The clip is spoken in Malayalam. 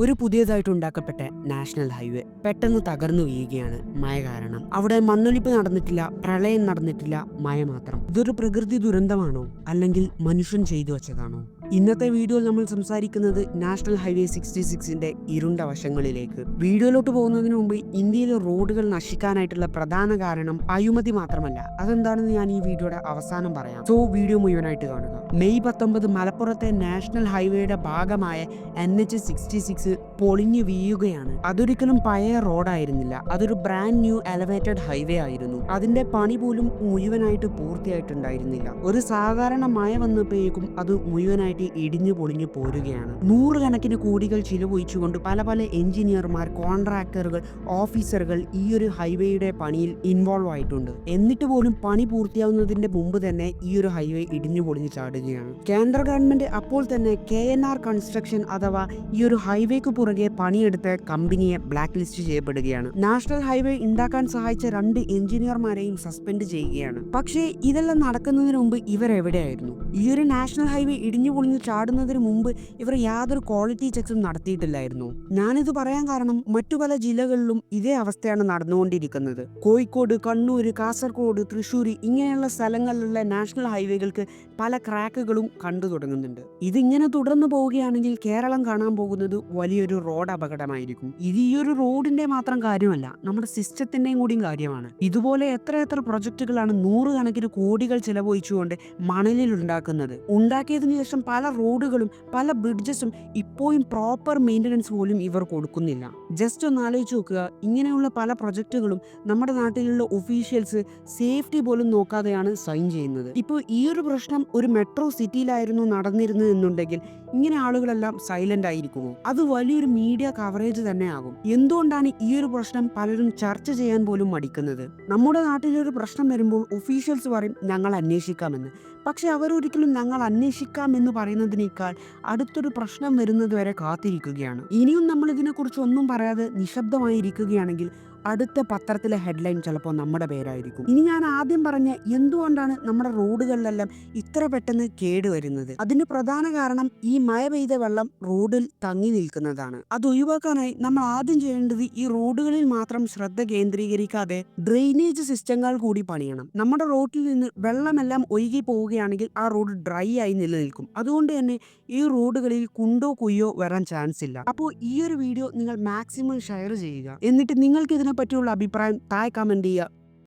ഒരു പുതിയതായിട്ട് ഉണ്ടാക്കപ്പെട്ട നാഷണൽ ഹൈവേ പെട്ടെന്ന് തകർന്നു വീഴുകയാണ് മഴ കാരണം. അവിടെ മണ്ണൊലിപ്പ് നടന്നിട്ടില്ല, പ്രളയം നടന്നിട്ടില്ല, മഴ മാത്രം. ഇതൊരു പ്രകൃതി ദുരന്തമാണോ അല്ലെങ്കിൽ മനുഷ്യൻ ചെയ്തു വച്ചതാണോ? ഇന്നത്തെ വീഡിയോയിൽ നമ്മൾ സംസാരിക്കുന്നത് നാഷണൽ ഹൈവേ 66ന്റെ ഇരുണ്ട വശങ്ങളിലേക്ക്. വീഡിയോയിലോട്ട് പോകുന്നതിന് മുമ്പ് ഇന്ത്യയിലെ റോഡുകൾ നശിക്കാനായിട്ടുള്ള പ്രധാന കാരണം അഴിമതി മാത്രമല്ല, അതെന്താണെന്ന് ഞാൻ ഈ വീഡിയോയുടെ അവസാനം പറയാം. സോ വീഡിയോ മുഴുവനായിട്ട് കാണുക. മെയ് 19 മലപ്പുറത്തെ നാഷണൽ ഹൈവേയുടെ ഭാഗമായ NH66 പൊളിഞ്ഞു വീഴുകയാണ്. അതൊരിക്കലും പഴയ റോഡായിരുന്നില്ല, അതൊരു ബ്രാൻഡ് ന്യൂ എലവേറ്റഡ് ഹൈവേ ആയിരുന്നു. അതിന്റെ പണി പോലും മുഴുവനായിട്ട് പൂർത്തിയായിട്ടുണ്ടായിരുന്നില്ല. ഒരു സാധാരണ മഴ വന്നപ്പോഴേക്കും അത് മുഴുവനായിട്ട് ഇടിഞ്ഞു പൊളിഞ്ഞു പോരുകയാണ്. നൂറുകണക്കിന് കോടികൾ ചിലവഴിച്ചുകൊണ്ട് പല പല എഞ്ചിനീയർമാർ, കോൺട്രാക്ടറുകൾ, ഓഫീസറുകൾ ഈ ഒരു ഹൈവേയുടെ പണിയിൽ ഇൻവോൾവ് ആയിട്ടുണ്ട്. എന്നിട്ട് പോലും പണി പൂർത്തിയാവുന്നതിന്റെ മുമ്പ് തന്നെ ഈ ഒരു ഹൈവേ ഇടിഞ്ഞു പൊളിഞ്ഞു ചാടുകയാണ്. കേന്ദ്ര ഗവൺമെന്റ് അപ്പോൾ തന്നെ KNR കൺസ്ട്രക്ഷൻ അഥവാ ഈ ഒരു ഹൈവേക്ക് പുറകെ പണിയെടുത്ത കമ്പനിയെ ബ്ലാക്ക് ലിസ്റ്റ് ചെയ്യപ്പെടുകയാണ്. നാഷണൽ ഹൈവേ ഉണ്ടാക്കാൻ സഹായിച്ച 2 എഞ്ചിനീയർമാരെയും സസ്പെൻഡ് ചെയ്യുകയാണ്. പക്ഷേ ഇതെല്ലാം നടക്കുന്നതിന് മുമ്പ് ഇവർ എവിടെയായിരുന്നു? ഈ ഒരു നാഷണൽ ഹൈവേ ഇടിഞ്ഞു പൊളിഞ്ഞു ചാടുന്നതിന് മുമ്പ് ഇവർ യാതൊരു ക്വാളിറ്റി ചെക്സും നടത്തിയിട്ടില്ലായിരുന്നു. ഞാനിത് പറയാൻ കാരണം മറ്റു പല ജില്ലകളിലും ഇതേ അവസ്ഥയാണ് നടന്നുകൊണ്ടിരിക്കുന്നത്. കോഴിക്കോട്, കണ്ണൂർ, കാസർഗോഡ്, തൃശ്ശൂർ ഇങ്ങനെയുള്ള സ്ഥലങ്ങളിലുള്ള നാഷണൽ ഹൈവേകൾക്ക് പല ക്രാക്കുകളും കണ്ടു തുടങ്ങുന്നുണ്ട്. ഇതിങ്ങനെ തുടർന്നു പോവുകയാണെങ്കിൽ കേരളം കാണാൻ പോകുന്നത് വലിയൊരു റോഡ് അപകടമായിരിക്കും. ഇത് ഈ ഒരു റോഡിന്റെ മാത്രം കാര്യമല്ല, നമ്മുടെ സിസ്റ്റത്തിന്റെയും കൂടിയും കാര്യമാണ്. ഇതുപോലെ എത്ര പ്രൊജക്ടുകളാണ് നൂറുകണക്കിന് കോടികൾ ചെലവഴിച്ചുകൊണ്ട് മണലിൽ ഉണ്ടാക്കിയതിനു ശേഷം പല റോഡുകളും പല ബ്രിഡ്ജസും ഇപ്പോഴും പ്രോപ്പർ മെയിൻ്റനൻസ് പോലും ഇവർ കൊടുക്കുന്നില്ല. ജസ്റ്റ് ഒന്ന് ആലോചിച്ച് നോക്കുക, ഇങ്ങനെയുള്ള പല പ്രൊജക്ടുകളും നമ്മുടെ നാട്ടിലുള്ള ഒഫീഷ്യൽസ് സേഫ്റ്റി പോലും നോക്കാതെയാണ് സൈൻ ചെയ്യുന്നത്. ഇപ്പോൾ ഈ ഒരു പ്രശ്നം ഒരു മെട്രോ സിറ്റിയിലായിരുന്നു നടന്നിരുന്നത് എന്നുണ്ടെങ്കിൽ ഇങ്ങനെ ആളുകളെല്ലാം സൈലന്റ് ആയിരിക്കുമോ? അത് വലിയൊരു മീഡിയ കവറേജ് തന്നെ ആകും. എന്തുകൊണ്ടാണ് ഈ ഒരു പ്രശ്നം പലരും ചർച്ച ചെയ്യാൻ പോലും മടിക്കുന്നത്? നമ്മുടെ നാട്ടിലൊരു പ്രശ്നം വരുമ്പോൾ ഒഫീഷ്യൽസ് പറയും ഞങ്ങൾ അന്വേഷിക്കാമെന്ന്. പക്ഷെ അവരൊരിക്കലും ഞങ്ങൾ അന്വേഷിക്കാമെന്ന് പറയുന്നതിനേക്കാൾ അടുത്തൊരു പ്രശ്നം വരുന്നത് വരെ കാത്തിരിക്കുകയാണ്. ഇനിയും നമ്മൾ ഇതിനെക്കുറിച്ച് ഒന്നും പറയാതെ നിശബ്ദമായിരിക്കുകയാണെങ്കിൽ അടുത്ത പത്രത്തിലെ ഹെഡ്ലൈൻ ചിലപ്പോൾ നമ്മുടെ പേരായിരിക്കും. ഇനി ഞാൻ ആദ്യം പറഞ്ഞ എന്തുകൊണ്ടാണ് നമ്മുടെ റോഡുകളിലെല്ലാം ഇത്ര പെട്ടെന്ന് കേടുവരുന്നത്, അതിന് പ്രധാന കാരണം ഈ മഴ പെയ്ത വെള്ളം റോഡിൽ തങ്ങി നിൽക്കുന്നതാണ്. അത് ഒഴിവാക്കാനായി നമ്മൾ ആദ്യം ചെയ്യേണ്ടത് ഈ റോഡുകളിൽ മാത്രം ശ്രദ്ധ കേന്ദ്രീകരിക്കാതെ ഡ്രെയിനേജ് സിസ്റ്റങ്ങൾ കൂടി പണിയണം. നമ്മുടെ റോഡിൽ നിന്ന് വെള്ളമെല്ലാം ഒഴുകി പോവുകയാണെങ്കിൽ ആ റോഡ് ഡ്രൈ ആയി നിലനിൽക്കും. അതുകൊണ്ട് തന്നെ ഈ റോഡുകളിൽ കുണ്ടോ കുയ്യോ വരാൻ ചാൻസ് ഇല്ല. അപ്പോൾ ഈ ഒരു വീഡിയോ നിങ്ങൾ മാക്സിമം ഷെയർ ചെയ്യുക. എന്നിട്ട് നിങ്ങൾക്ക് ഇതിനെ പറ്റിയുള്ള അഭിപ്രായം താഴെ കമന്റ് ചെയ്യുക.